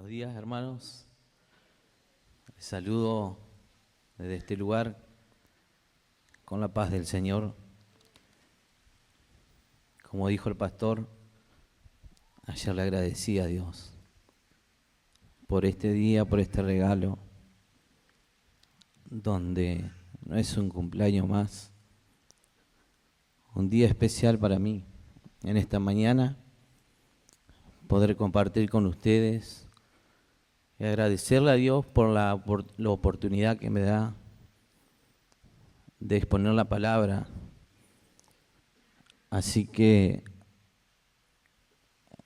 Buenos días, hermanos. Les saludo desde este lugar con la paz del Señor. Como dijo el pastor, ayer le agradecí a Dios por este día, por este regalo, donde no es un cumpleaños más, un día especial para mí. En esta mañana, poder compartir con ustedes y agradecerle a Dios por la oportunidad que me da de exponer la palabra. Así que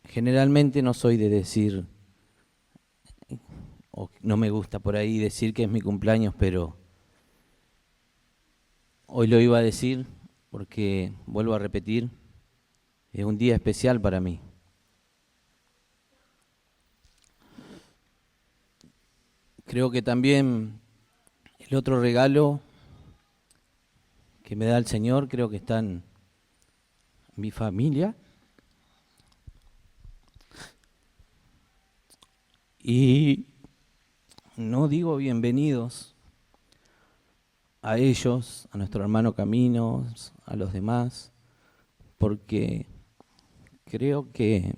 generalmente no soy de decir, o no me gusta por ahí decir que es mi cumpleaños, pero hoy lo iba a decir porque, vuelvo a repetir, es un día especial para mí. Creo que también el otro regalo que me da el Señor, creo que está en mi familia. Y no digo bienvenidos a ellos, a nuestro hermano Caminos, a los demás, porque creo que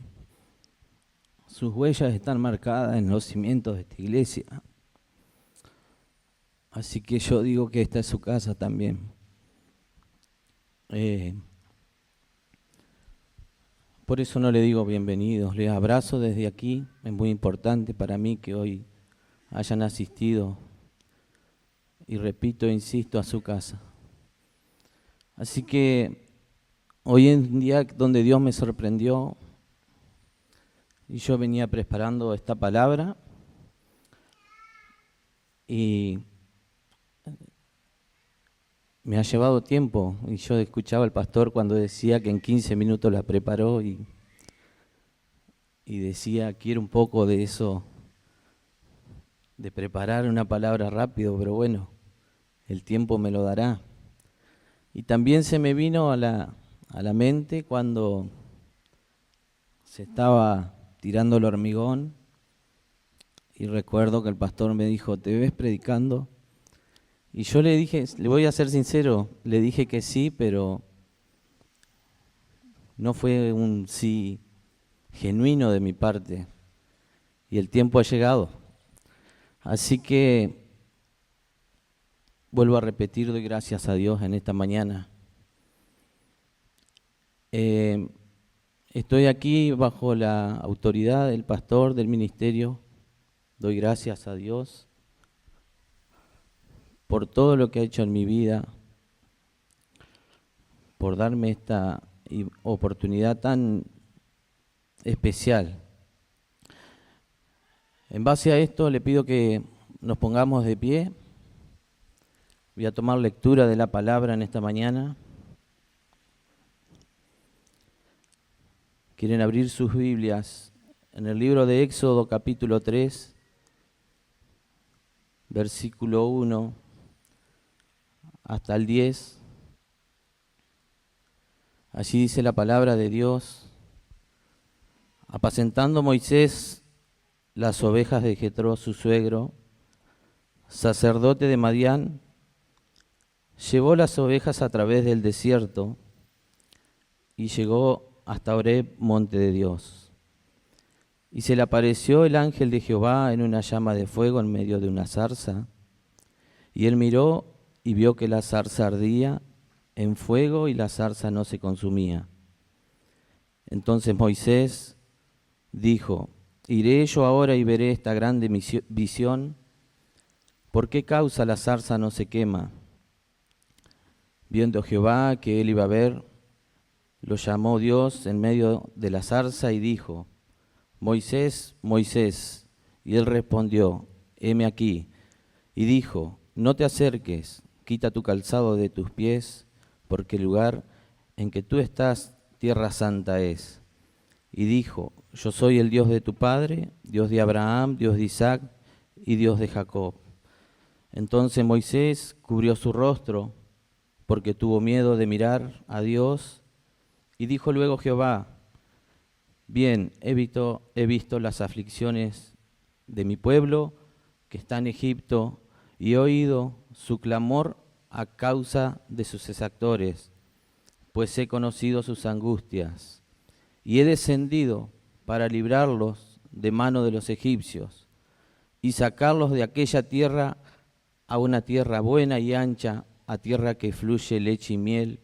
sus huellas están marcadas en los cimientos de esta iglesia. Así que yo digo que esta es su casa también. Por eso no le digo bienvenidos, les abrazo desde aquí. Es muy importante para mí que hoy hayan asistido, y repito e insisto, a su casa. Así que hoy es un día donde Dios me sorprendió y yo venía preparando esta palabra y me ha llevado tiempo, y yo escuchaba al pastor cuando decía que en 15 minutos la preparó y decía, quiero un poco de eso, de preparar una palabra rápido, pero bueno, el tiempo me lo dará. Y también se me vino a la mente cuando se estaba tirando el hormigón y recuerdo que el pastor me dijo, ¿te ves predicando? Y yo le dije, le voy a ser sincero, le dije que sí, pero no fue un sí genuino de mi parte. Y el tiempo ha llegado. Así que vuelvo a repetir, doy gracias a Dios en esta mañana. Estoy aquí bajo la autoridad del pastor del ministerio. Doy gracias a Dios por todo lo que ha hecho en mi vida, por darme esta oportunidad tan especial. En base a esto le pido que nos pongamos de pie. Voy a tomar lectura de la palabra en esta mañana. Quieren abrir sus Biblias en el libro de Éxodo capítulo 3, versículo 1 hasta el 10. Allí dice la palabra de Dios: apacentando Moisés las ovejas de Jetro, su suegro, sacerdote de Madián, llevó las ovejas a través del desierto y llegó hasta Horeb, monte de Dios. Y se le apareció el ángel de Jehová en una llama de fuego en medio de una zarza. Y él miró y vio que la zarza ardía en fuego y la zarza no se consumía. Entonces Moisés dijo: iré yo ahora y veré esta grande visión. ¿Por qué causa la zarza no se quema? Viendo Jehová que él iba a ver, lo llamó Dios en medio de la zarza y dijo: Moisés, Moisés. Y él respondió: heme aquí. Y dijo: no te acerques, quita tu calzado de tus pies, porque el lugar en que tú estás, tierra santa es. Y dijo: yo soy el Dios de tu padre, Dios de Abraham, Dios de Isaac y Dios de Jacob. Entonces Moisés cubrió su rostro, porque tuvo miedo de mirar a Dios. Y dijo luego Jehová: bien, he visto las aflicciones de mi pueblo que está en Egipto y he oído su clamor a causa de sus exactores, pues he conocido sus angustias y he descendido para librarlos de mano de los egipcios y sacarlos de aquella tierra a una tierra buena y ancha, a tierra que fluye leche y miel,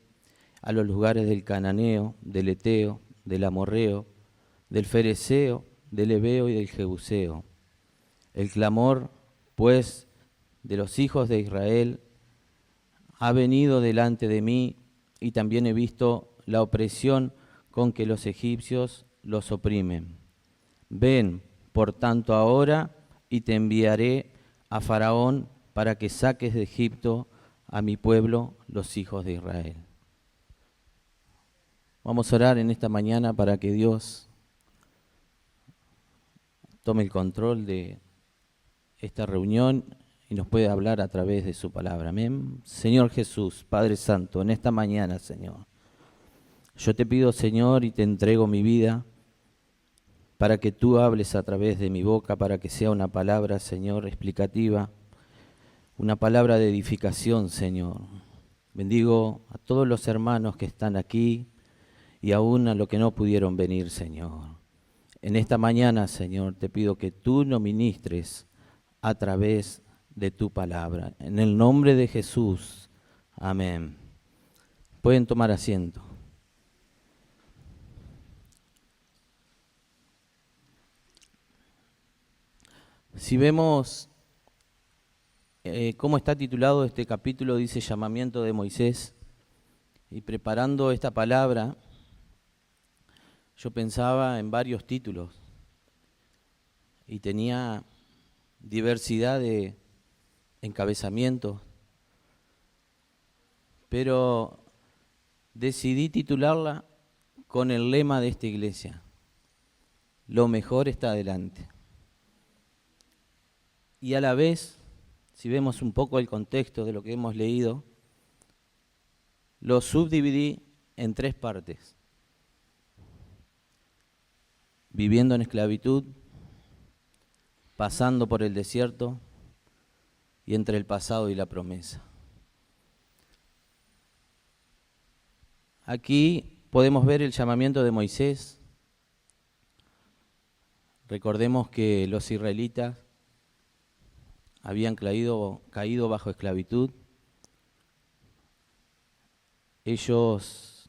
a los lugares del cananeo, del eteo, del amorreo, del fereceo, del heveo y del jebuseo. El clamor, pues, de los hijos de Israel ha venido delante de mí, y también he visto la opresión con que los egipcios los oprimen. Ven, por tanto, ahora, y te enviaré a Faraón para que saques de Egipto a mi pueblo, los hijos de Israel. Vamos a orar en esta mañana para que Dios tome el control de esta reunión y nos pueda hablar a través de su palabra. Amén. Señor Jesús, Padre Santo, en esta mañana, Señor, yo te pido, Señor, y te entrego mi vida para que tú hables a través de mi boca, para que sea una palabra, Señor, explicativa, una palabra de edificación, Señor. Bendigo a todos los hermanos que están aquí y aún a los que no pudieron venir, Señor. En esta mañana, Señor, te pido que tú nos ministres a través de tu palabra. En el nombre de Jesús. Amén. Pueden tomar asiento. Si vemos cómo está titulado este capítulo, dice llamamiento de Moisés, y preparando esta palabra, yo pensaba en varios títulos y tenía diversidad de encabezamientos, pero decidí titularla con el lema de esta iglesia: lo mejor está adelante. Y a la vez, si vemos un poco el contexto de lo que hemos leído, lo subdividí en 3 partes: viviendo en esclavitud, pasando por el desierto y entre el pasado y la promesa. Aquí podemos ver el llamamiento de Moisés. Recordemos que los israelitas habían caído bajo esclavitud. Ellos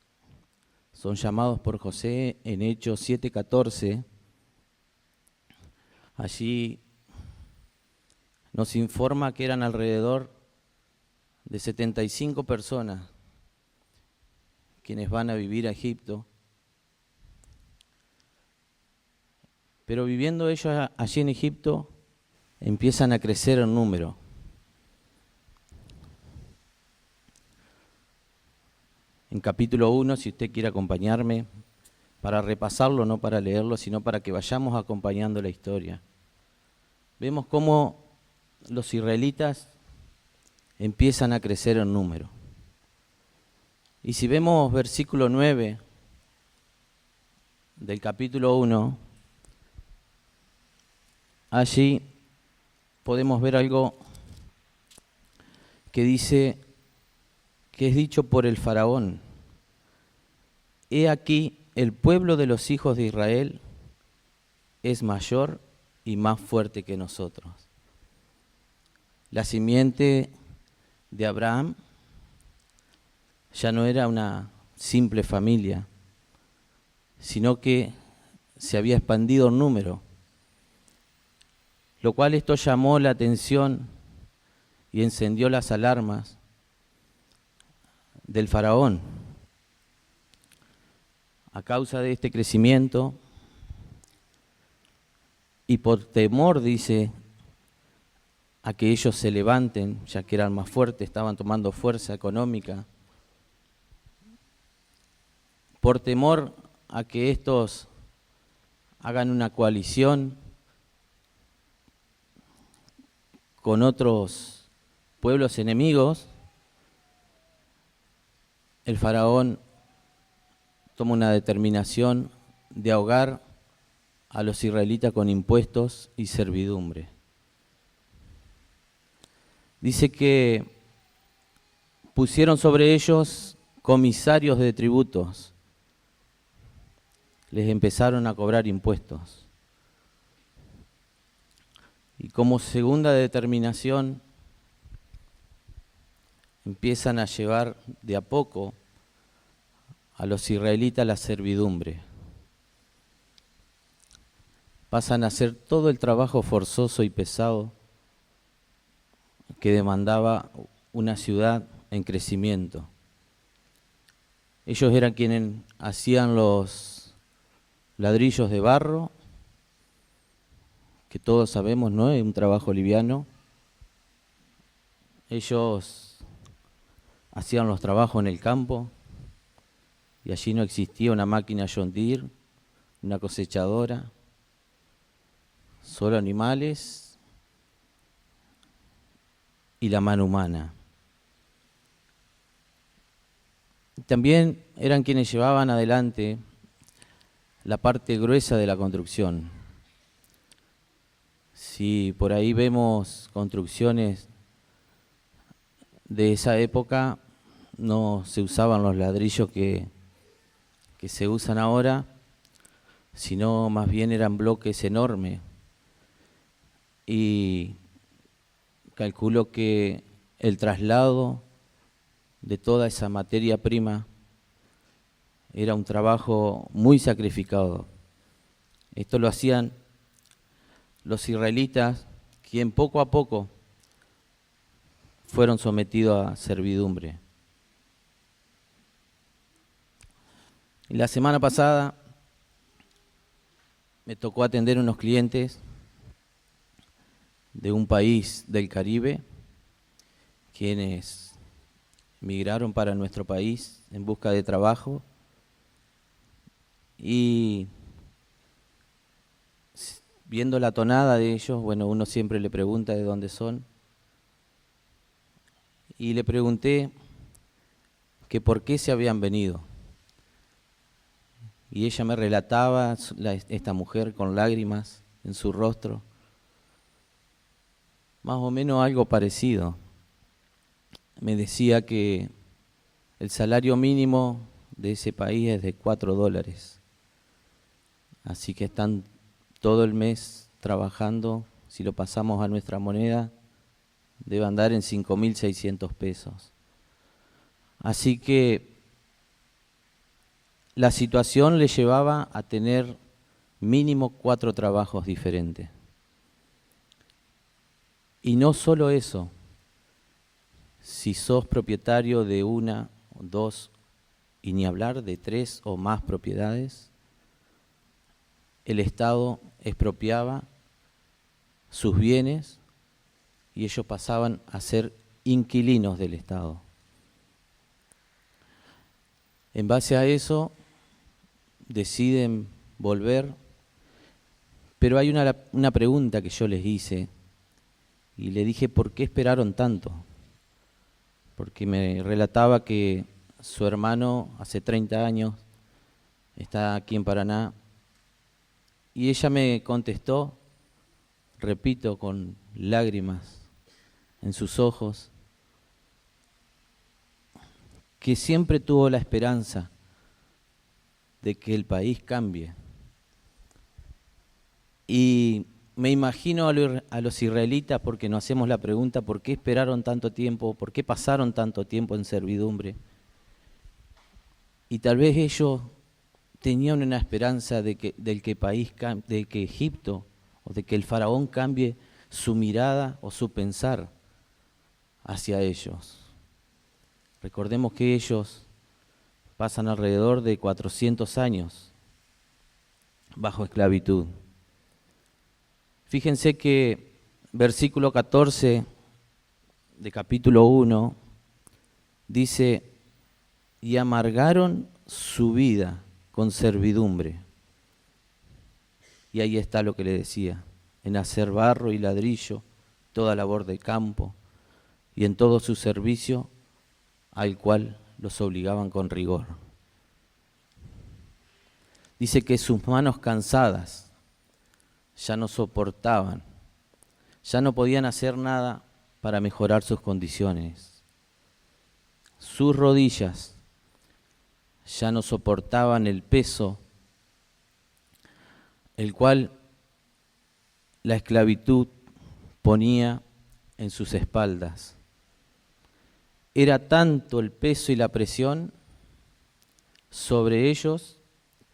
son llamados por José en Hechos 7:14. Allí nos informa que eran alrededor de 75 personas quienes van a vivir a Egipto. Pero viviendo ellos allí en Egipto, empiezan a crecer en número. En capítulo 1, si usted quiere acompañarme, para repasarlo, no para leerlo, sino para que vayamos acompañando la historia. Vemos cómo los israelitas empiezan a crecer en número. Y si vemos versículo 9 del capítulo 1, allí podemos ver algo que dice, que es dicho por el faraón: he aquí, el pueblo de los hijos de Israel es mayor y más fuerte que nosotros. La simiente de Abraham ya no era una simple familia, sino que se había expandido en número, lo cual esto llamó la atención y encendió las alarmas del faraón. A causa de este crecimiento y por temor, dice, a que ellos se levanten, ya que eran más fuertes, estaban tomando fuerza económica, por temor a que estos hagan una coalición con otros pueblos enemigos, el faraón toma una determinación de ahogar a los israelitas con impuestos y servidumbre. Dice que pusieron sobre ellos comisarios de tributos, les empezaron a cobrar impuestos. Y como segunda determinación, empiezan a llevar de a poco a los israelitas a la servidumbre. Pasan a hacer todo el trabajo forzoso y pesado que demandaba una ciudad en crecimiento. Ellos eran quienes hacían los ladrillos de barro, que todos sabemos, ¿no? Es un trabajo liviano. Ellos hacían los trabajos en el campo y allí no existía una máquina John Deere, una cosechadora, solo animales y la mano humana. También eran quienes llevaban adelante la parte gruesa de la construcción. Si por ahí vemos construcciones de esa época, no se usaban los ladrillos que se usan ahora, sino más bien eran bloques enormes. Y calculo que el traslado de toda esa materia prima era un trabajo muy sacrificado. Esto lo hacían los israelitas, quien poco a poco fueron sometidos a servidumbre. Y la semana pasada me tocó atender unos clientes de un país del Caribe, quienes migraron para nuestro país en busca de trabajo y viendo la tonada de ellos, bueno, uno siempre le pregunta de dónde son, y le pregunté que por qué se habían venido. Y ella me relataba, esta mujer con lágrimas en su rostro, más o menos algo parecido. Me decía que el salario mínimo de ese país es de $4. Así que están todo el mes trabajando, si lo pasamos a nuestra moneda, debe andar en 5.600 pesos. Así que la situación le llevaba a tener mínimo 4 trabajos diferentes. Y no solo eso, si sos propietario de 1, 2 y ni hablar de 3 o más propiedades, el Estado expropiaba sus bienes y ellos pasaban a ser inquilinos del Estado. En base a eso deciden volver, pero hay una pregunta que yo les hice y le dije, ¿por qué esperaron tanto? Porque me relataba que su hermano hace 30 años está aquí en Paraná y ella me contestó, repito, con lágrimas en sus ojos, que siempre tuvo la esperanza de que el país cambie. Y me imagino a los israelitas, porque nos hacemos la pregunta, ¿por qué esperaron tanto tiempo? ¿Por qué pasaron tanto tiempo en servidumbre? Y tal vez ellos tenían una esperanza de que Egipto o de que el faraón cambie su mirada o su pensar hacia ellos. Recordemos que ellos pasan alrededor de 400 años bajo esclavitud. Fíjense que versículo 14 de capítulo 1 dice, y amargaron su vida con servidumbre. Y ahí está lo que le decía, en hacer barro y ladrillo, toda labor del campo, y en todo su servicio, al cual los obligaban con rigor. Dice que sus manos cansadas ya no soportaban, ya no podían hacer nada para mejorar sus condiciones. Sus rodillas ya no soportaban el peso, el cual la esclavitud ponía en sus espaldas. Era tanto el peso y la presión sobre ellos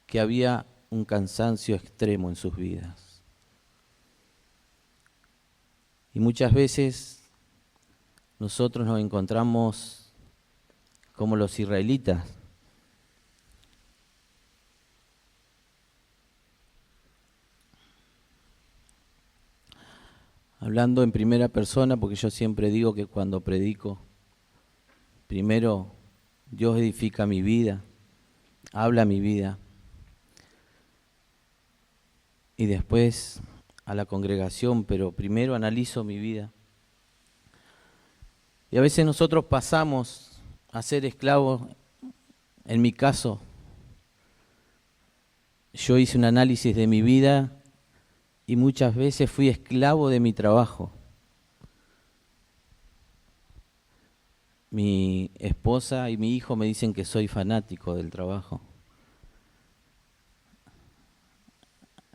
que había un cansancio extremo en sus vidas. Y muchas veces nosotros nos encontramos como los israelitas, hablando en primera persona, porque yo siempre digo que cuando predico, primero Dios edifica mi vida, habla mi vida, y después a la congregación, pero primero analizo mi vida. Y a veces nosotros pasamos a ser esclavos. En mi caso, yo hice un análisis de mi vida y muchas veces fui esclavo de mi trabajo. Mi esposa y mi hijo me dicen que soy fanático del trabajo.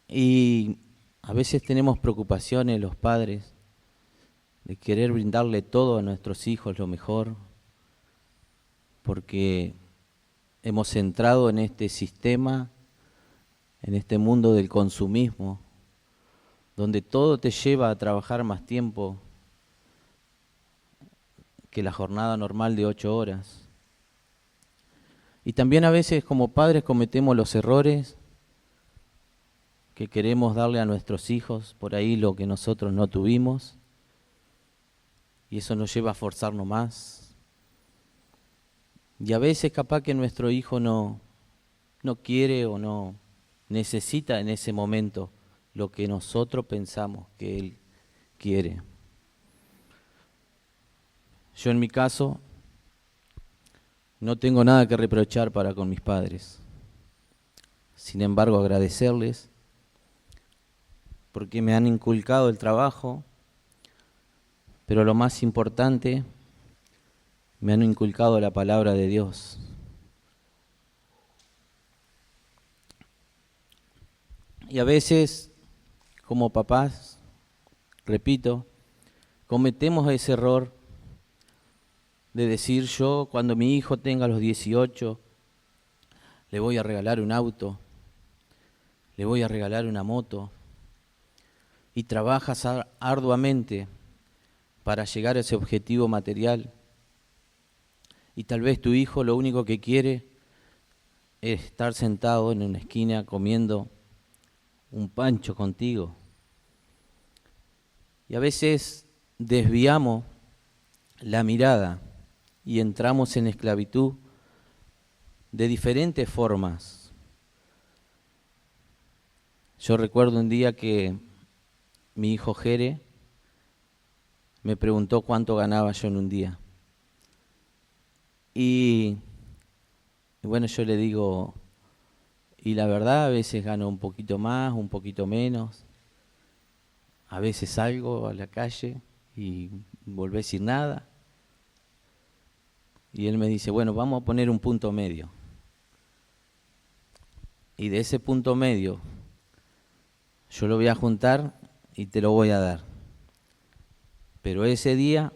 Y a veces tenemos preocupaciones los padres de querer brindarle todo a nuestros hijos, lo mejor, porque hemos entrado en este sistema, en este mundo del consumismo, donde todo te lleva a trabajar más tiempo que la jornada normal de 8 horas. Y también a veces como padres cometemos los errores que queremos darle a nuestros hijos, por ahí lo que nosotros no tuvimos, y eso nos lleva a forzarnos más. Y a veces capaz que nuestro hijo no quiere o no necesita en ese momento lo que nosotros pensamos que él quiere. Yo en mi caso no tengo nada que reprochar para con mis padres. Sin embargo, agradecerles porque me han inculcado el trabajo, pero lo más importante, me han inculcado la palabra de Dios. Y a veces, como papás, repito, cometemos ese error de decir yo, cuando mi hijo tenga los 18, le voy a regalar un auto, le voy a regalar una moto, y trabajas arduamente para llegar a ese objetivo material, y tal vez tu hijo lo único que quiere es estar sentado en una esquina comiendo un pancho contigo. Y a veces desviamos la mirada y entramos en esclavitud de diferentes formas. Yo recuerdo un día que mi hijo Jere me preguntó cuánto ganaba yo en un día. Y bueno, yo le digo, y la verdad a veces gano un poquito más, un poquito menos. A veces salgo a la calle y volvés sin nada. Y él me dice, bueno, vamos a poner un punto medio. Y de ese punto medio yo lo voy a juntar y te lo voy a dar. Pero ese día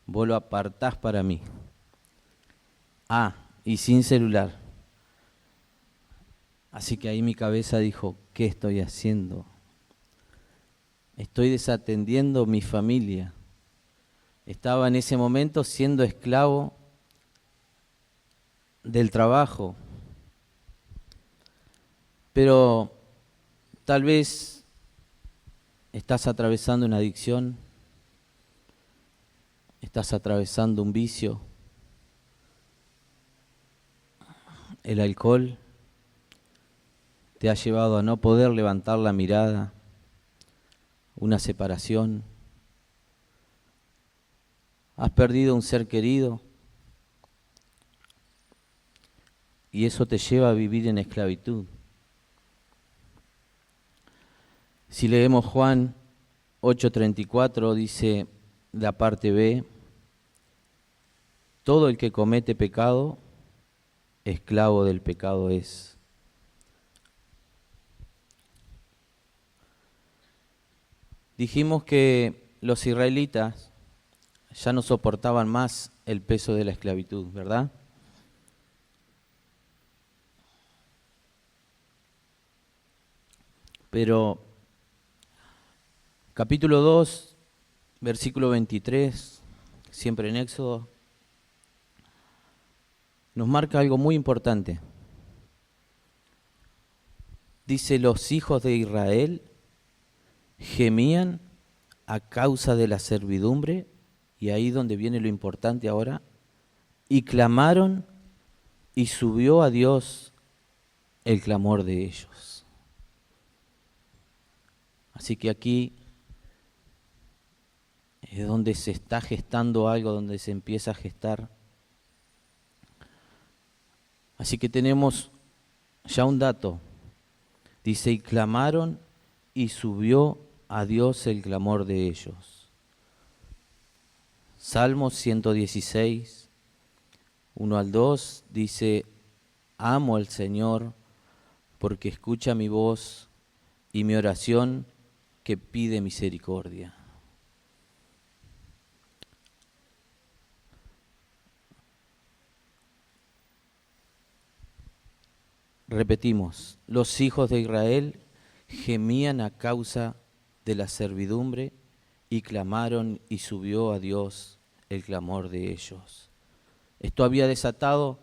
vos lo apartás para mí. Ah, y sin celular. Así que ahí mi cabeza dijo, ¿qué estoy haciendo? Estoy desatendiendo mi familia. Estaba en ese momento siendo esclavo del trabajo. Pero tal vez estás atravesando una adicción, estás atravesando un vicio, el alcohol te ha llevado a no poder levantar la mirada, una separación, has perdido un ser querido y eso te lleva a vivir en esclavitud. Si leemos Juan 8:34, dice la parte B, todo el que comete pecado, esclavo del pecado es. Dijimos que los israelitas ya no soportaban más el peso de la esclavitud, ¿verdad? Pero capítulo 2, versículo 23, siempre en Éxodo, nos marca algo muy importante. Dice, los hijos de Israel gemían a causa de la servidumbre, y ahí donde viene lo importante ahora, y clamaron y subió a Dios el clamor de ellos. Así que aquí es donde se está gestando algo, donde se empieza a gestar. Así que tenemos ya un dato. Dice, y clamaron y subió a Dios el clamor de ellos. Salmos 116, 1 al 2, dice, amo al Señor porque escucha mi voz y mi oración que pide misericordia. Repetimos, los hijos de Israel gemían a causa de la servidumbre y clamaron y subió a Dios el clamor de ellos. Esto había desatado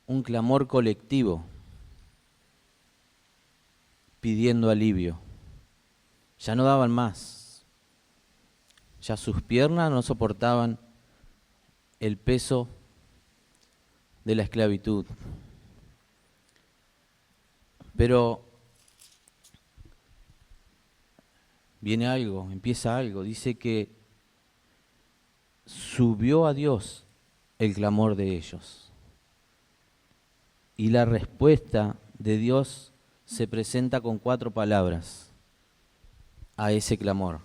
un clamor colectivo pidiendo alivio. Ya no daban más. Ya sus piernas no soportaban el peso de la esclavitud. Pero viene algo, empieza algo. Dice que subió a Dios el clamor de ellos. Y la respuesta de Dios se presenta con 4 palabras a ese clamor.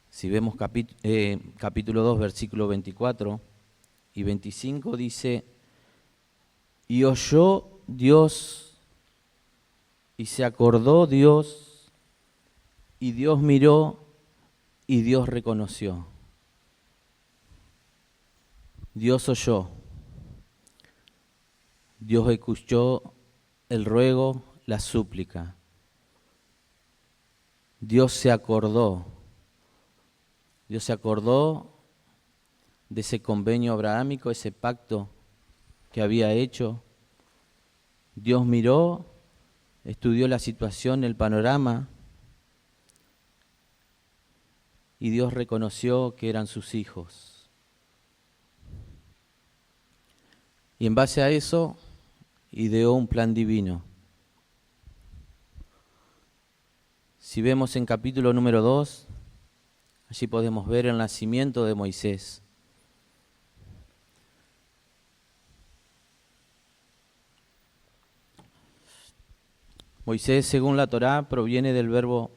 Si vemos capítulo 2, versículo 24 y 25, dice, y oyó Dios, y se acordó Dios, y Dios miró, y Dios reconoció. Dios oyó. Dios escuchó el ruego, la súplica. Dios se acordó. Dios se acordó de ese convenio abrahámico, ese pacto que había hecho. Dios miró, estudió la situación, el panorama, y Dios reconoció que eran sus hijos. Y en base a eso, ideó un plan divino. Si vemos en capítulo número 2, allí podemos ver el nacimiento de Moisés. Moisés, según la Torá, proviene del verbo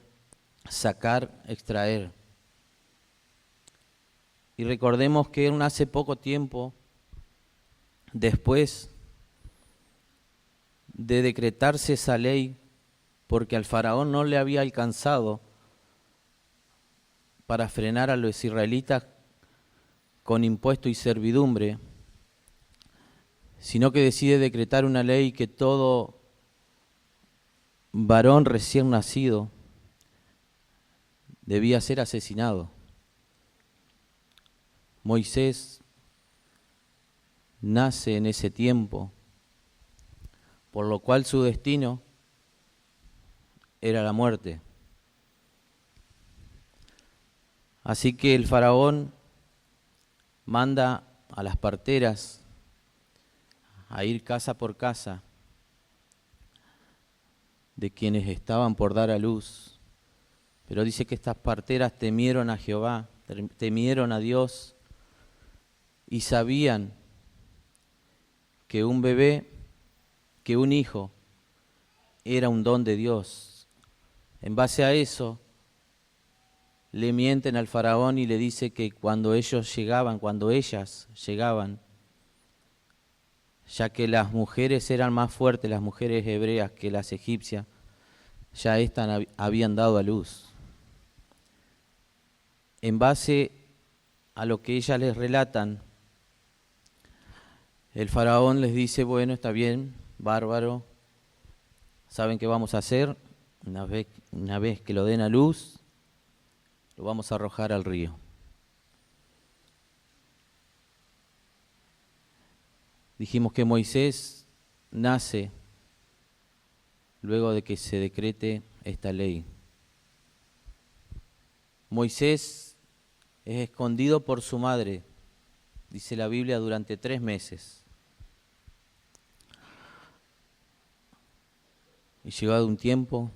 sacar, extraer. Y recordemos que él nace poco tiempo después de decretarse esa ley, porque al faraón no le había alcanzado para frenar a los israelitas con impuesto y servidumbre, sino que decide decretar una ley que todo varón recién nacido debía ser asesinado. Moisés nace en ese tiempo, por lo cual su destino era la muerte. Así que el faraón manda a las parteras a ir casa por casa de quienes estaban por dar a luz. Pero dice que estas parteras temieron a Jehová, temieron a Dios y sabían que un bebé, que un hijo, era un don de Dios. En base a eso, le mienten al faraón y le dice que cuando ellas llegaban, ya que las mujeres eran más fuertes, las mujeres hebreas, que las egipcias, ya éstas habían dado a luz. En base a lo que ellas les relatan, el faraón les dice, bueno, está bien, bárbaro, ¿saben qué vamos a hacer? Una vez que lo den a luz, lo vamos a arrojar al río. Dijimos que Moisés nace luego de que se decrete esta ley. Moisés es escondido por su madre, dice la Biblia, durante 3 meses. Y llegado un tiempo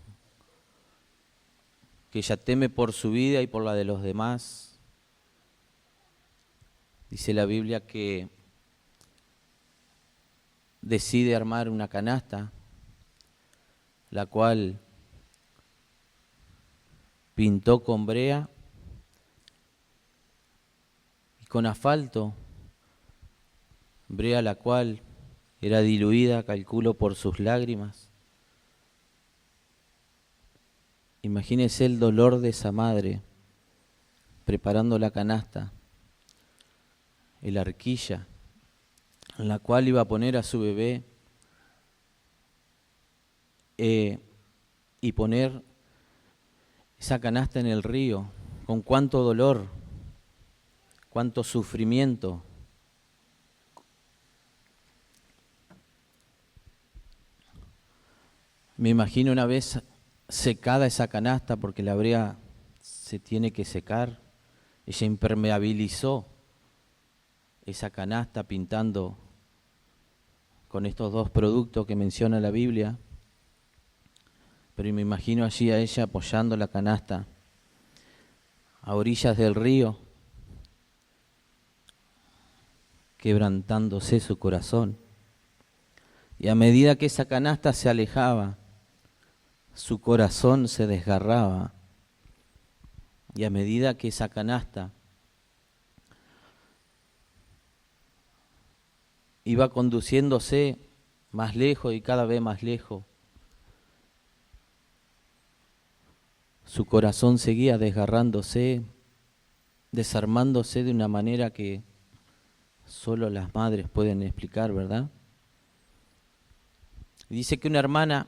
que ella teme por su vida y por la de los demás, dice la Biblia que decide armar una canasta, la cual pintó con brea y con asfalto, brea la cual era diluida, calculo, por sus lágrimas. Imagínese el dolor de esa madre preparando la canasta, la arquilla en la cual iba a poner a su bebé y poner esa canasta en el río, con cuánto dolor, cuánto sufrimiento. Me imagino una vez secada esa canasta, porque la brea se tiene que secar, ella impermeabilizó esa canasta pintando con estos 2 productos que menciona la Biblia, pero me imagino allí a ella apoyando la canasta a orillas del río, quebrantándose su corazón. Y a medida que esa canasta se alejaba, su corazón se desgarraba. Y a medida que esa canasta iba conduciéndose más lejos y cada vez más lejos, su corazón seguía desgarrándose, desarmándose de una manera que solo las madres pueden explicar, ¿verdad? Dice que una hermana,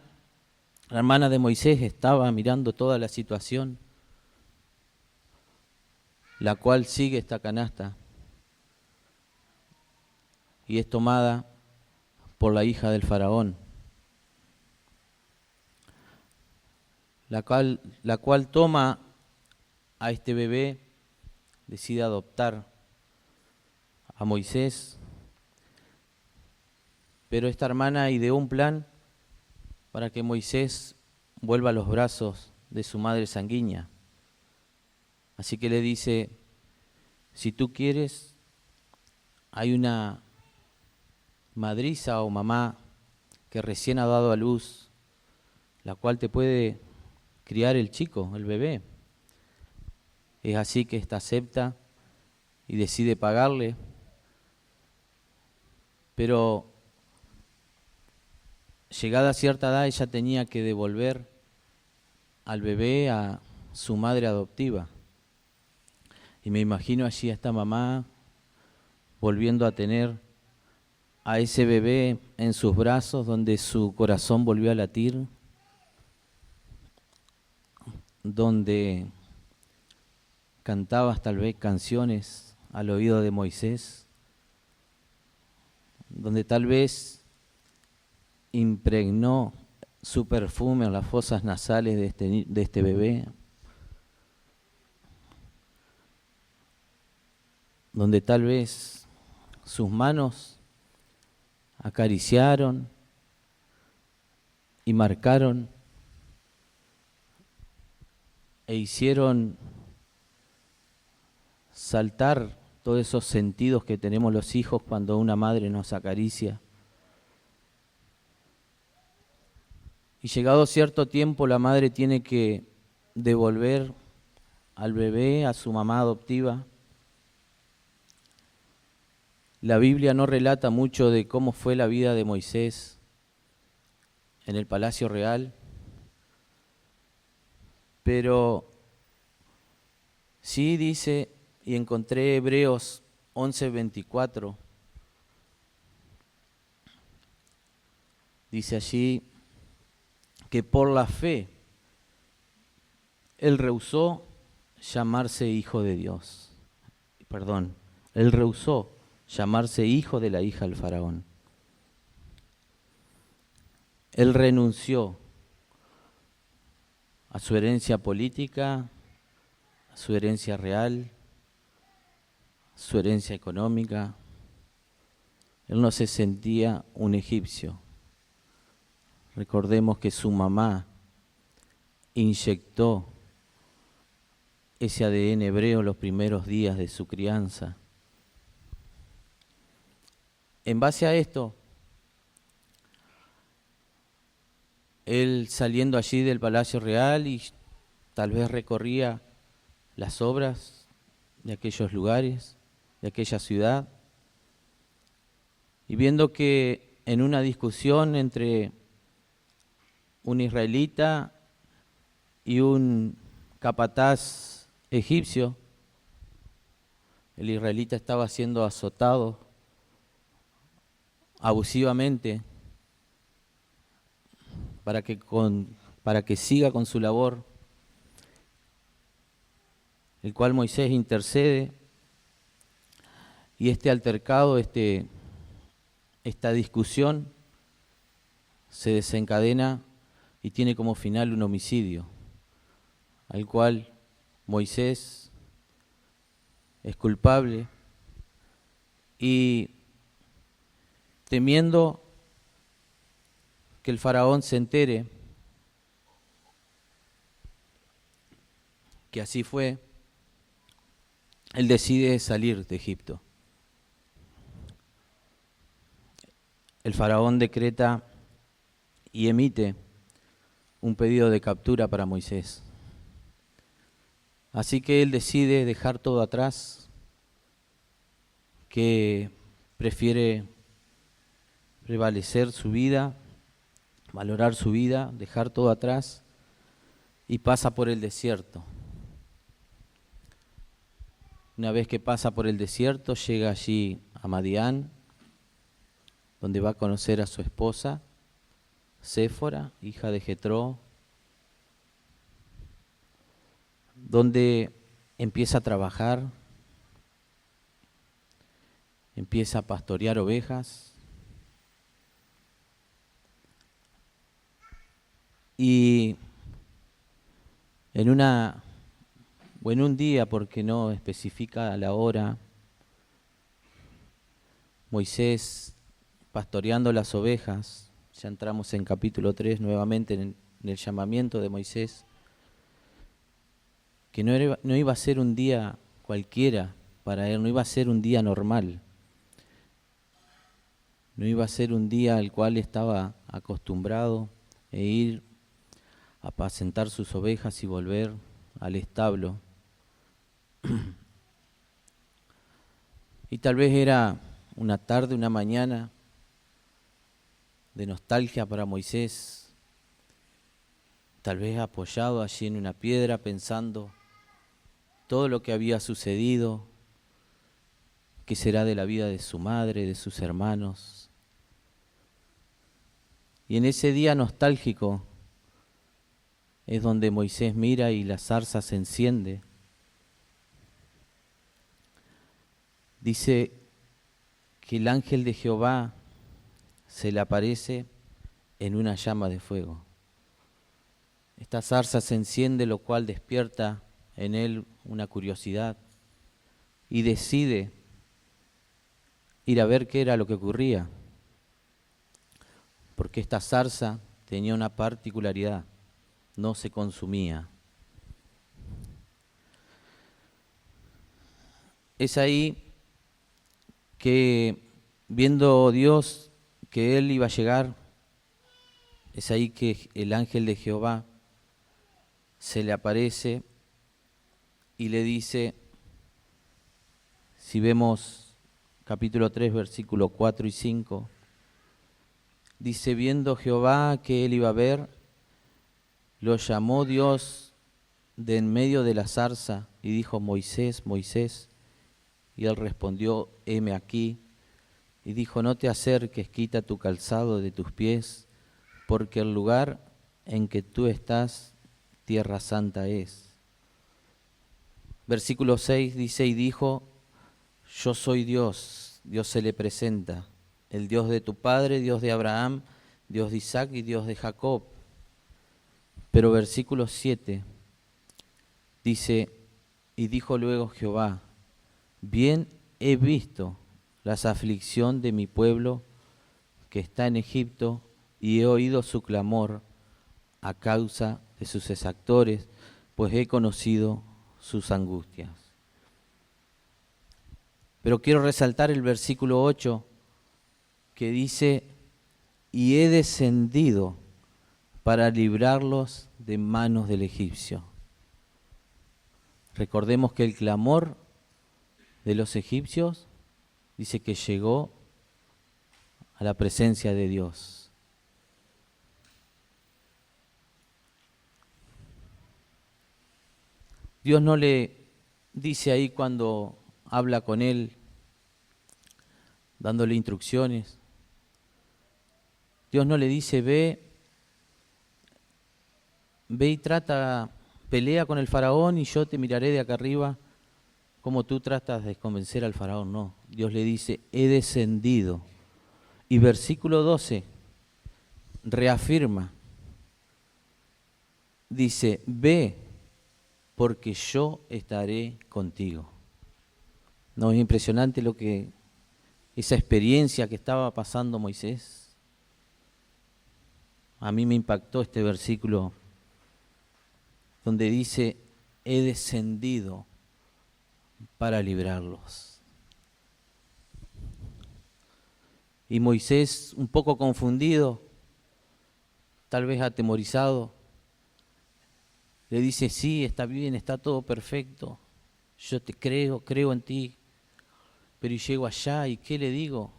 la hermana de Moisés, estaba mirando toda la situación, la cual sigue esta canasta y es tomada por la hija del faraón, la cual toma a este bebé, decide adoptar a Moisés, pero esta hermana ideó un plan para que Moisés vuelva a los brazos de su madre sanguínea. Así que le dice, si tú quieres, hay una madriza o mamá que recién ha dado a luz, la cual te puede criar el chico, el bebé. Es así que ésta acepta y decide pagarle, pero llegada a cierta edad ella tenía que devolver al bebé a su madre adoptiva. Y me imagino allí a esta mamá volviendo a tener a ese bebé en sus brazos, donde su corazón volvió a latir, donde cantabas tal vez canciones al oído de Moisés, donde tal vez impregnó su perfume en las fosas nasales de este bebé, donde tal vez sus manos acariciaron y marcaron e hicieron saltar todos esos sentidos que tenemos los hijos cuando una madre nos acaricia. Y Y llegado cierto tiempo, la madre tiene que devolver al bebé a su mamá adoptiva. La Biblia no relata mucho de cómo fue la vida de Moisés en el palacio real, pero sí dice, y encontré Hebreos 11:24, dice allí que por la fe él rehusó llamarse hijo de Dios. Perdón, él rehusó llamarse hijo de la hija del faraón. Él renunció a su herencia política, a su herencia real, a su herencia económica. Él no se sentía un egipcio. Recordemos que su mamá inyectó ese ADN hebreo los primeros días de su crianza. En base a esto, él saliendo allí del Palacio Real y tal vez recorría las obras de aquellos lugares, de aquella ciudad, y viendo que en una discusión entre un israelita y un capataz egipcio, el israelita estaba siendo azotado abusivamente para que siga con su labor, el cual Moisés intercede, y este altercado, esta discusión se desencadena y tiene como final un homicidio, al cual Moisés es culpable, y temiendo que el faraón se entere que así fue, él decide salir de Egipto. El faraón decreta y emite un pedido de captura para Moisés. Así que él decide dejar todo atrás, que prefiere prevalecer su vida, valorar su vida, dejar todo atrás, y pasa por el desierto. Una vez que pasa por el desierto, llega allí a Madián, donde va a conocer a su esposa, Séfora, hija de Jetró, donde empieza a trabajar, empieza a pastorear ovejas, y en un día, porque no especifica la hora, Moisés pastoreando las ovejas, ya entramos en capítulo 3 nuevamente en el llamamiento de Moisés, que no iba a ser un día cualquiera para él, no iba a ser un día normal, no iba a ser un día al cual estaba acostumbrado a ir a apacentar sus ovejas y volver al establo. Y tal vez era una tarde, una mañana de nostalgia para Moisés, tal vez apoyado allí en una piedra pensando todo lo que había sucedido, qué será de la vida de su madre, de sus hermanos. Y en ese día nostálgico es donde Moisés mira y la zarza se enciende. Dice que el ángel de Jehová se le aparece en una llama de fuego. Esta zarza se enciende, lo cual despierta en él una curiosidad y decide ir a ver qué era lo que ocurría, porque esta zarza tenía una particularidad, no se consumía. Es ahí que, viendo Dios que él iba a llegar Es ahí que el ángel de Jehová se le aparece y le dice, si vemos capítulo 3, versículos 4 y 5, dice, viendo Jehová que él iba a ver, lo llamó Dios de en medio de la zarza y dijo, Moisés, Moisés. Y él respondió, heme aquí. Y dijo, no te acerques, quita tu calzado de tus pies, porque el lugar en que tú estás, tierra santa es. Versículo 6 dice, y dijo, yo soy Dios. Dios se le presenta, el Dios de tu padre, Dios de Abraham, Dios de Isaac y Dios de Jacob. Pero versículo 7 dice, y dijo luego Jehová, bien he visto las aflicción de mi pueblo que está en Egipto, y he oído su clamor a causa de sus exactores, pues he conocido sus angustias. Pero quiero resaltar el versículo 8 que dice, y he descendido para librarlos de manos del egipcio. Recordemos que el clamor de los egipcios dice que llegó a la presencia de Dios. Dios no le dice ahí cuando habla con él, dándole instrucciones. Dios no le dice, ve y pelea con el faraón y yo te miraré de acá arriba como tú tratas de convencer al faraón. No, Dios le dice, he descendido. Y versículo 12 reafirma, dice, ve porque yo estaré contigo. ¿No es impresionante esa experiencia que estaba pasando Moisés? A mí me impactó este versículo donde dice, he descendido para librarlos. Y Moisés, un poco confundido, tal vez atemorizado, le dice, sí, está bien, está todo perfecto, yo te creo en ti, pero llego allá y ¿qué le digo?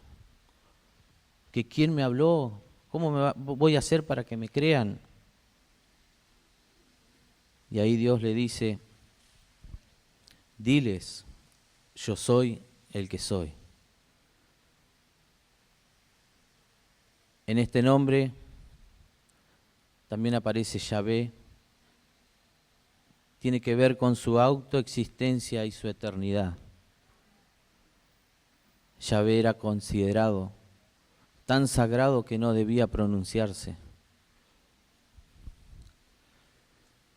¿Que quién me habló? ¿Cómo voy a hacer para que me crean? Y ahí Dios le dice, diles, yo soy el que soy. En este nombre también aparece Yahvé, tiene que ver con su autoexistencia y su eternidad. Yahvé era considerado tan sagrado que no debía pronunciarse.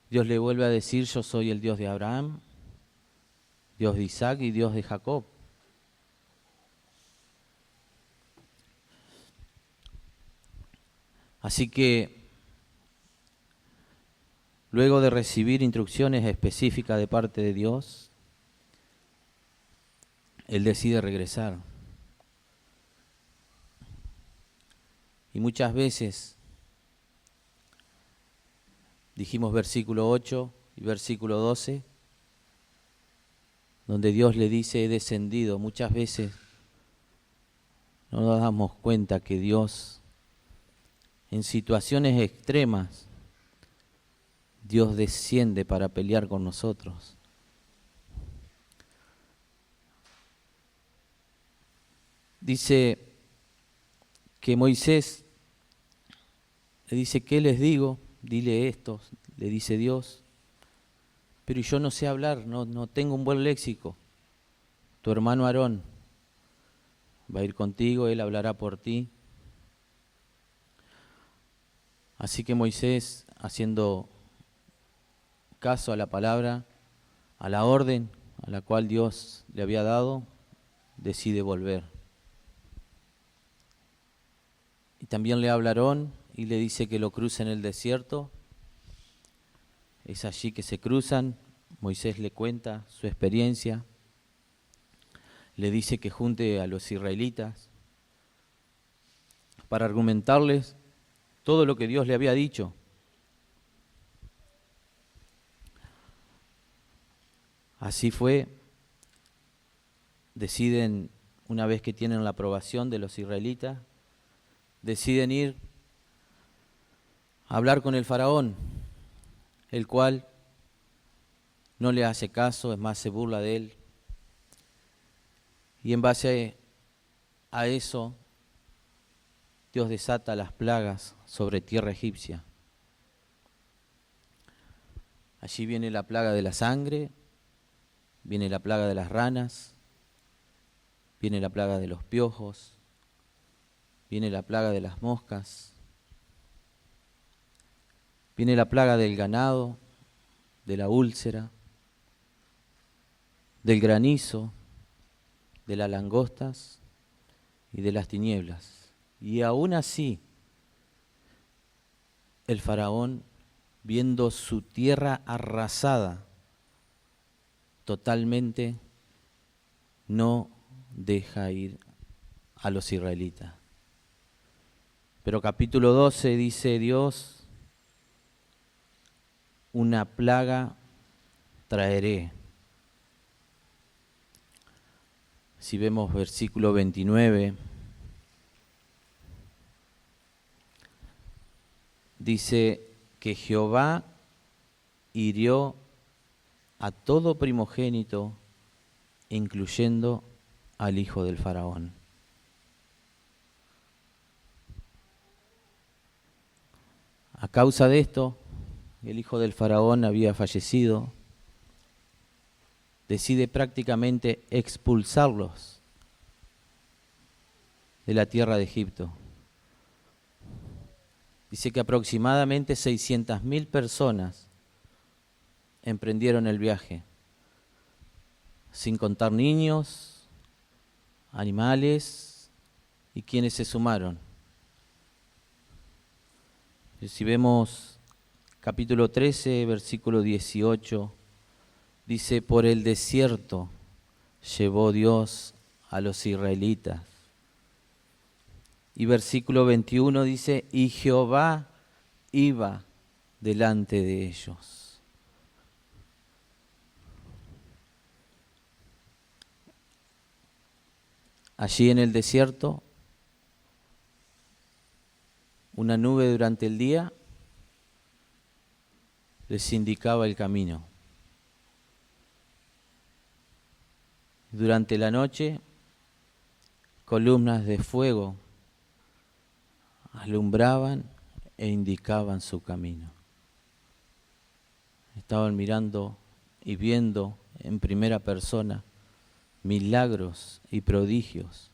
Dios le vuelve a decir, yo soy el Dios de Abraham, Dios de Isaac y Dios de Jacob. Así que, luego de recibir instrucciones específicas de parte de Dios, él decide regresar. Y muchas veces, dijimos versículo 8 y versículo 12, donde Dios le dice, he descendido. Muchas veces no nos damos cuenta que Dios, en situaciones extremas, Dios desciende para pelear con nosotros. Dice que Moisés le dice, ¿qué les digo? Dile esto, le dice Dios. Pero yo no sé hablar, no tengo un buen léxico. Tu hermano Aarón va a ir contigo, él hablará por ti. Así que Moisés, haciendo caso a la palabra, a la orden a la cual Dios le había dado, decide volver. Y también le habla a Aarón y le dice que lo cruce en el desierto. Es allí que se cruzan, Moisés le cuenta su experiencia, le dice que junte a los israelitas para argumentarles todo lo que Dios le había dicho. Así fue, deciden, una vez que tienen la aprobación de los israelitas, deciden ir a hablar con el faraón, el cual no le hace caso, es más, se burla de él. Y en base a eso, Dios desata las plagas sobre tierra egipcia. Allí viene la plaga de la sangre, viene la plaga de las ranas, viene la plaga de los piojos, viene la plaga de las moscas, viene la plaga del ganado, de la úlcera, del granizo, de las langostas y de las tinieblas. Y aún así, el faraón, viendo su tierra arrasada totalmente, no deja ir a los israelitas. Pero capítulo 12 dice Dios, una plaga traeré. Si vemos versículo 29, dice que Jehová hirió a todo primogénito, incluyendo al hijo del faraón. A causa de esto, el hijo del faraón había fallecido, decide prácticamente expulsarlos de la tierra de Egipto. Dice que aproximadamente 600.000 personas emprendieron el viaje, sin contar niños, animales y quienes se sumaron. Si vemos capítulo 13, versículo 18, dice, por el desierto llevó Dios a los israelitas. Y versículo 21 dice, y Jehová iba delante de ellos. Allí en el desierto, una nube durante el día les indicaba el camino. Durante la noche, columnas de fuego alumbraban e indicaban su camino. Estaban mirando y viendo en primera persona milagros y prodigios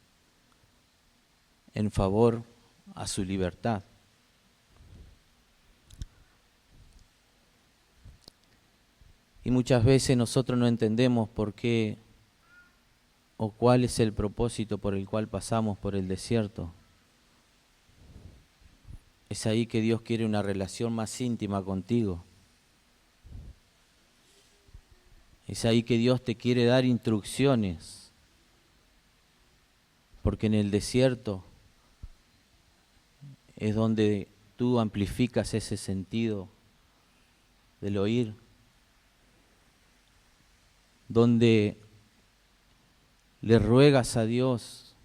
en favor a su libertad. Y muchas veces nosotros no entendemos por qué o cuál es el propósito por el cual pasamos por el desierto. Es ahí que Dios quiere una relación más íntima contigo. Es ahí que Dios te quiere dar instrucciones. Porque en el desierto es donde tú amplificas ese sentido del oír, donde le ruegas a Dios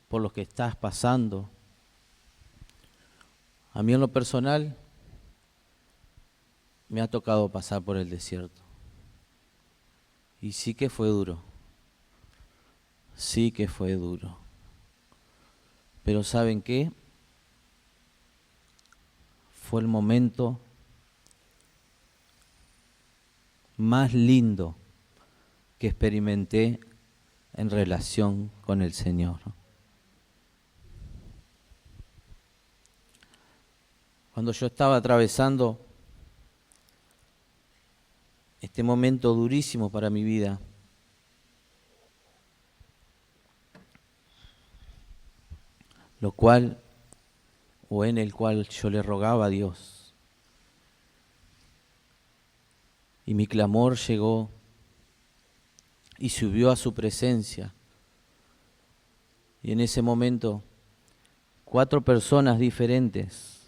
por lo que estás pasando. A mí en lo personal me ha tocado pasar por el desierto. Y sí que fue duro. Sí que fue duro. Pero ¿saben qué? Fue el momento más lindo que experimenté en relación con el Señor. Cuando yo estaba atravesando este momento durísimo para mi vida, lo cual, o en el cual yo le rogaba a Dios, y mi clamor llegó y subió a su presencia, y en ese momento 4 personas diferentes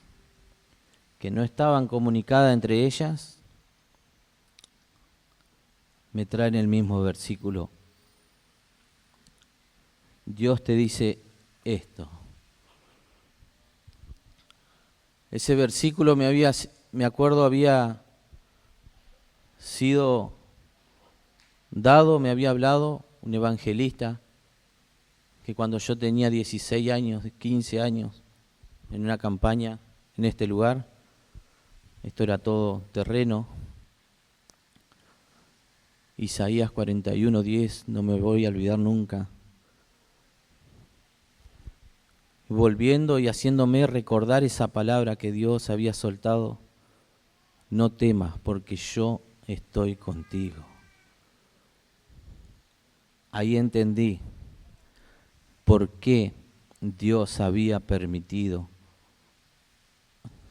que no estaban comunicadas entre ellas, me traen el mismo versículo. Dios te dice esto. Ese versículo me acuerdo, había sido dado, me había hablado un evangelista que cuando yo tenía 16 años, 15 años, en una campaña en este lugar, esto era todo terreno, Isaías 41:10, no me voy a olvidar nunca. Volviendo y haciéndome recordar esa palabra que Dios había soltado, no temas porque yo estoy contigo. Ahí entendí por qué Dios había permitido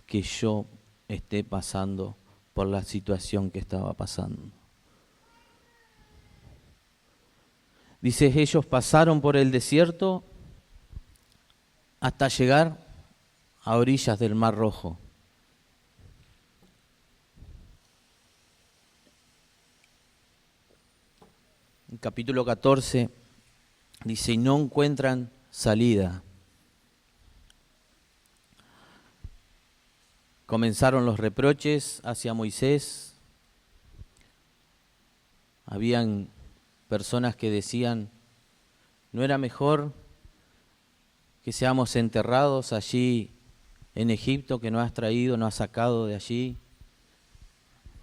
que yo esté pasando por la situación que estaba pasando. Dice, ellos pasaron por el desierto hasta llegar a orillas del Mar Rojo. En capítulo 14 dice, y no encuentran salida. Comenzaron los reproches hacia Moisés. Habían personas que decían, ¿no era mejor que seamos enterrados allí en Egipto, que nos has traído, nos has sacado de allí,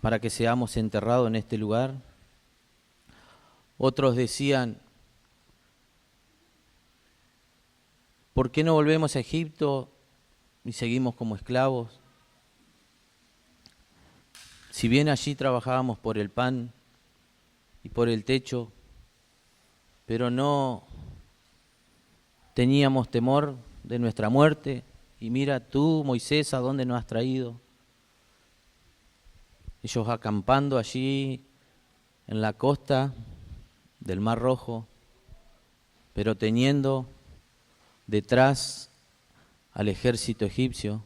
para que seamos enterrados en este lugar? Otros decían, ¿por qué no volvemos a Egipto y seguimos como esclavos? Si bien allí trabajábamos por el pan y por el techo, pero no teníamos temor de nuestra muerte. Y mira tú, Moisés, ¿a dónde nos has traído? Ellos acampando allí en la costa del Mar Rojo, pero teniendo detrás al ejército egipcio,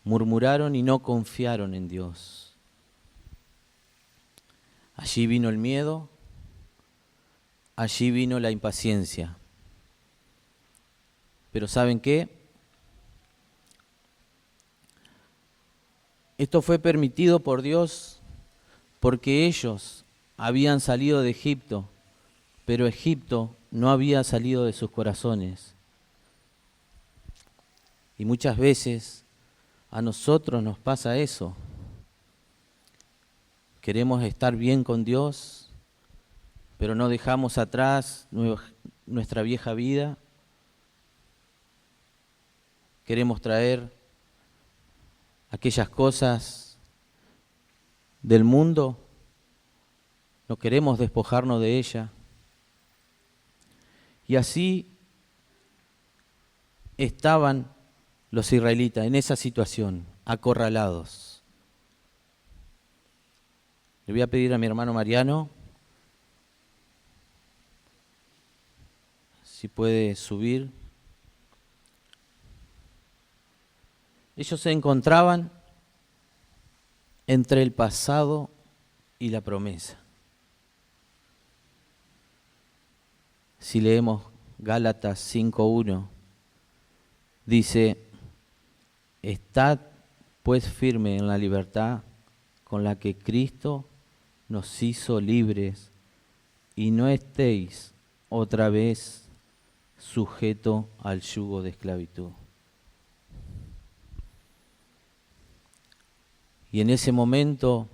murmuraron y no confiaron en Dios. Allí vino el miedo, allí vino la impaciencia. Pero ¿saben qué? Esto fue permitido por Dios porque ellos habían salido de Egipto, pero Egipto no había salido de sus corazones. Y muchas veces a nosotros nos pasa eso. Queremos estar bien con Dios, pero no dejamos atrás nuestra vieja vida. Queremos traer aquellas cosas del mundo, no queremos despojarnos de ella. Y así estaban los israelitas en esa situación, acorralados. Le voy a pedir a mi hermano Mariano si puede subir. Ellos se encontraban entre el pasado y la promesa. Si leemos Gálatas 5:1, dice, estad pues firme en la libertad con la que Cristo nos hizo libres y no estéis otra vez sujeto al yugo de esclavitud. Y en ese momento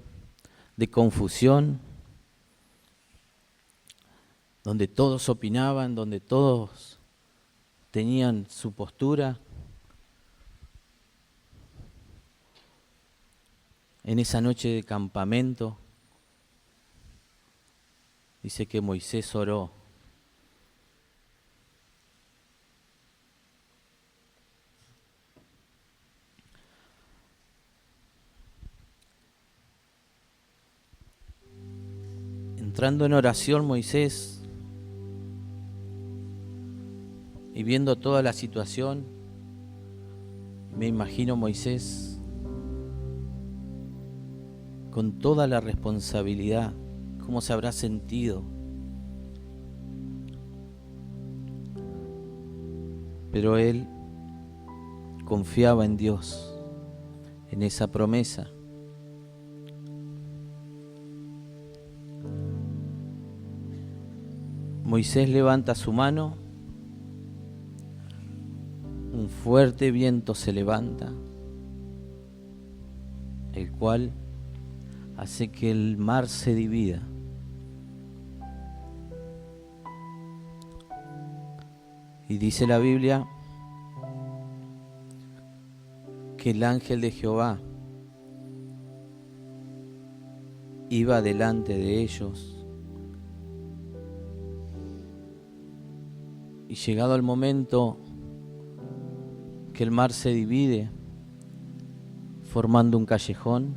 de confusión, donde todos opinaban, donde todos tenían su postura, en esa noche de campamento, dice que Moisés oró. Entrando en oración, Moisés Y viendo toda la situación, me imagino Moisés con toda la responsabilidad, cómo se habrá sentido. Pero él confiaba en Dios, en esa promesa. Moisés levanta su mano, un fuerte viento se levanta, el cual hace que el mar se divida. Y dice la Biblia que el ángel de Jehová iba delante de ellos. Y llegado el momento que el mar se divide, formando un callejón,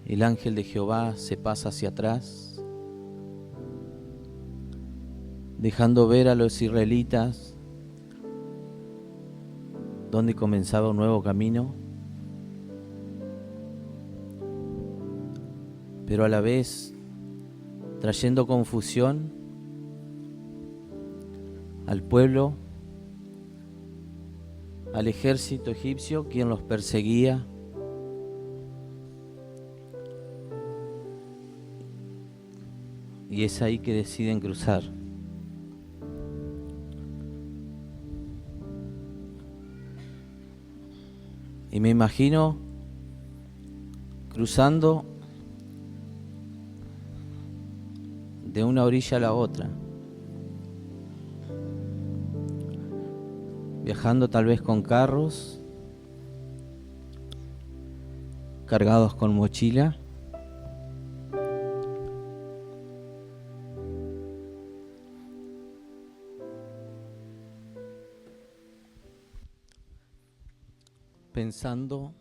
el ángel de Jehová se pasa hacia atrás, dejando ver a los israelitas donde comenzaba un nuevo camino, pero a la vez trayendo confusión al pueblo, al ejército egipcio, quien los perseguía. Y es ahí que deciden cruzar. Y me imagino cruzando de una orilla a la otra, viajando tal vez con carros, cargados con mochila, pensando,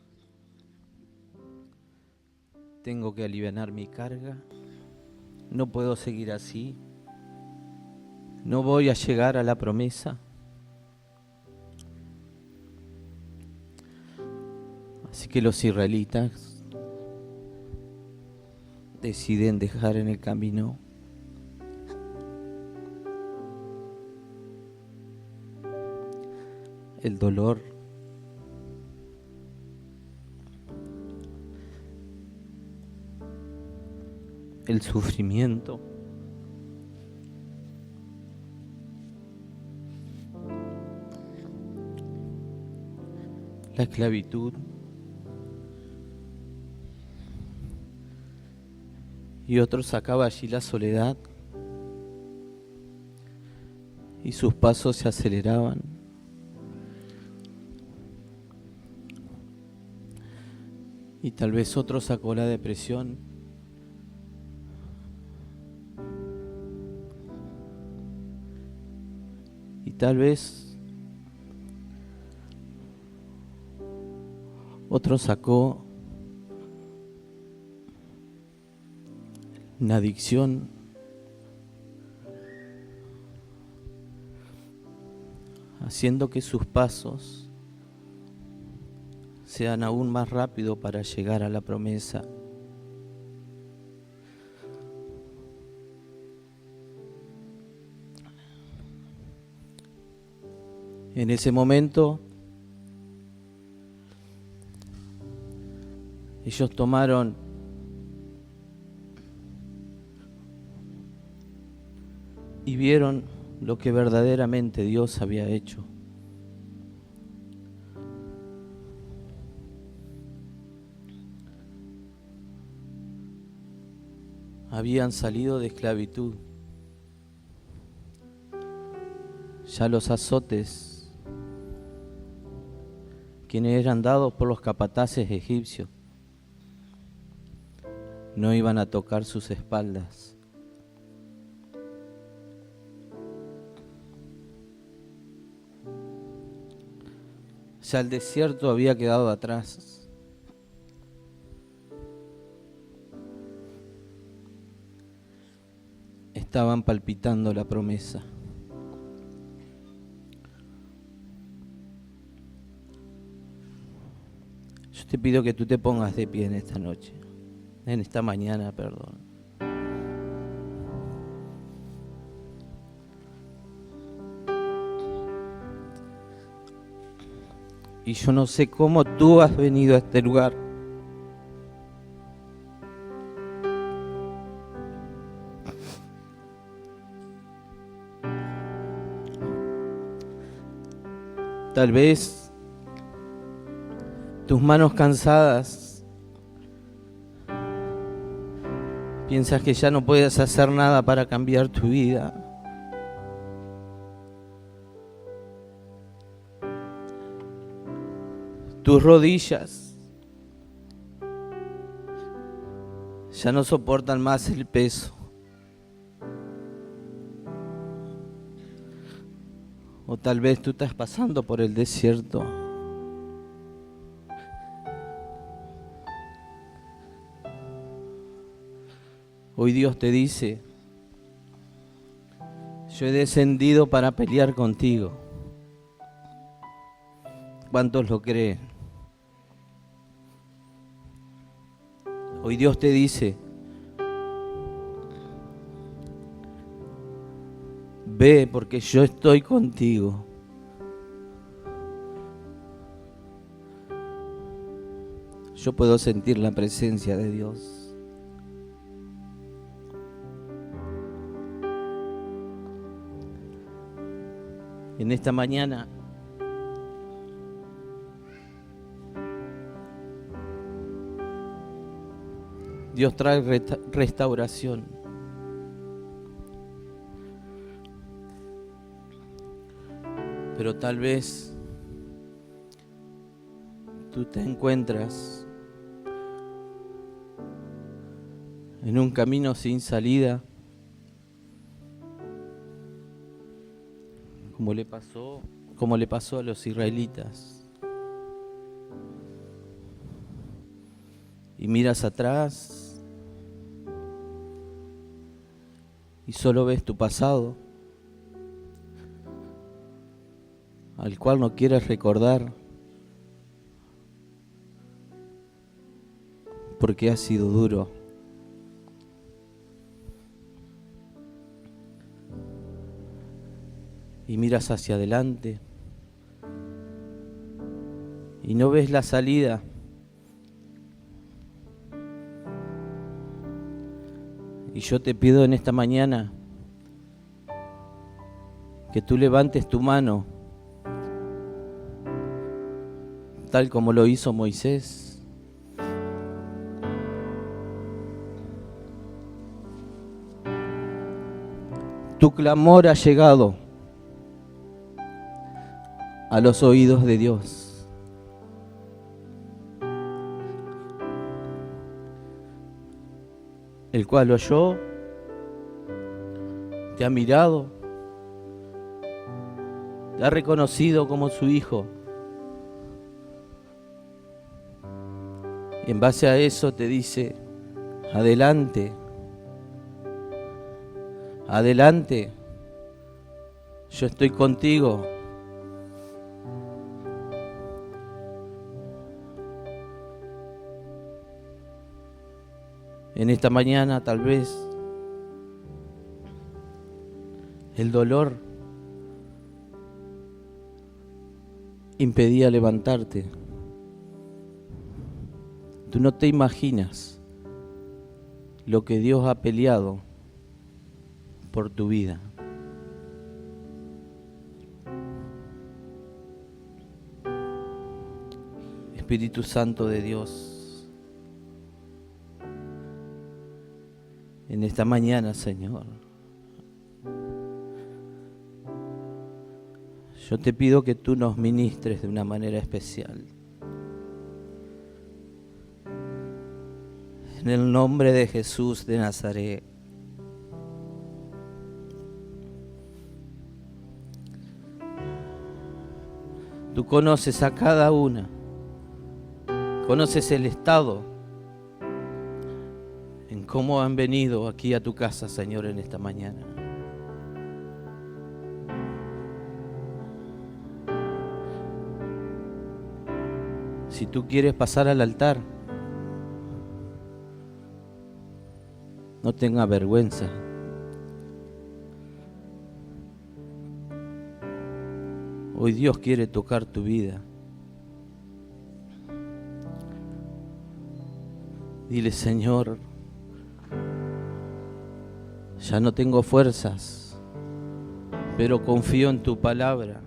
tengo que alivianar mi carga, no puedo seguir así, no voy a llegar a la promesa. Así que los israelitas deciden dejar en el camino el dolor, el sufrimiento, la esclavitud, y otros sacaba allí la soledad y sus pasos se aceleraban. Y tal vez otro sacó la depresión. Y tal vez otro sacó una adicción, haciendo que sus pasos sean aún más rápidos para llegar a la promesa. En ese momento, ellos tomaron y vieron lo que verdaderamente Dios había hecho. Habían salido de esclavitud. Ya los azotes, quienes eran dados por los capataces egipcios, no iban a tocar sus espaldas. Ya el desierto había quedado atrás. Estaban palpitando la promesa. Yo te pido que tú te pongas de pie en esta noche, en esta mañana, perdón. Y yo no sé cómo tú has venido a este lugar. Tal vez tus manos cansadas, piensas que ya no puedes hacer nada para cambiar tu vida. Tus rodillas ya no soportan más el peso. O tal vez tú estás pasando por el desierto. Hoy Dios te dice: yo he descendido para pelear contigo. ¿Cuántos lo creen? Hoy Dios te dice: ve, porque yo estoy contigo. Yo puedo sentir la presencia de Dios. En esta mañana Dios trae restauración. Pero tal vez tú te encuentras en un camino sin salida, como le pasó a los israelitas. Y miras atrás y solo ves tu pasado, al cual no quieres recordar porque ha sido duro. Y miras hacia adelante y no ves la salida. Y yo te pido en esta mañana que tú levantes tu mano, tal como lo hizo Moisés. Tu clamor ha llegado a los oídos de Dios. El cual oyó, te ha mirado, te ha reconocido como su hijo. Y en base a eso te dice: adelante, adelante, yo estoy contigo. En esta mañana tal vez el dolor impedía levantarte. Tú no te imaginas lo que Dios ha peleado por tu vida. Espíritu Santo de Dios, en esta mañana, Señor, yo te pido que tú nos ministres de una manera especial. En el nombre de Jesús de Nazaret. Tú conoces a cada una. Conoces el estado en cómo han venido aquí a tu casa, Señor, en esta mañana. Si tú quieres pasar al altar, no tengas vergüenza. Hoy Dios quiere tocar tu vida. Dile: Señor, ya no tengo fuerzas, pero confío en tu palabra.